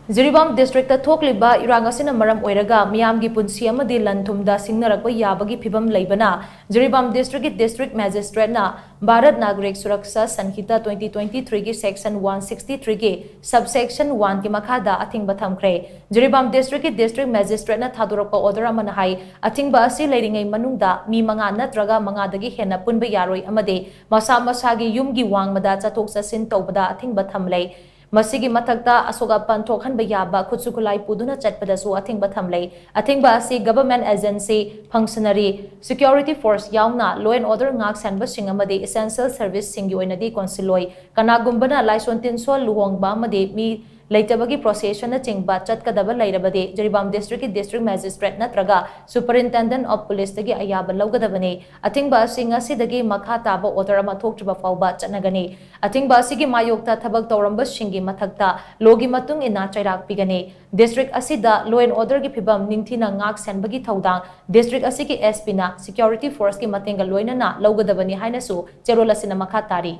Jiribam District Thokliba Irangasina Maram Oiraga, Miamgi Punsiama de Lantumda Singarakwa Yabagi Pibam Labana, Jiribam District Magistrate na Bharat Nagrik Suraksa Sanhita 2023 Section 163 Subsection 1 ki Makhada Athingba Thamkhre, Jiribam District Magistrate na Thadurapa Order Amanahai, Athingba Asi Ladingai Manungda, Mi Manga Natraga Mangadagi Hena Punba Yaroi Amade, Masa Masagi Yumgi Wang Madata Toksa Sin Tobada Athingba Thamlei. Masigi matakta asoga pantokhan bayaba khutsukulai puduna chatpadasu athingba thamlei athingba asi government agency functionary security force yauna law and order ngak sanba singamade essential service singi oinadi consiloi kanagumbana laisontin so luhongba amade mi Leitabagi procession na chingba chatkadaba lairabade Jiribam District Magistrate natraga Superintendent of Police dagi ayaba lawgadabane athingba singa sidagi makha taba order ama thoktriba fawba chatnagani athingba sigi mayokta thabak tawramba singi mathakta logi matung ina chairak pigane district asida law and order gi phibam ningthina ngak sanbagi thaudang district asigi SP na security force ki matenga loinana lawgadabani hainasu cherolasina makha tari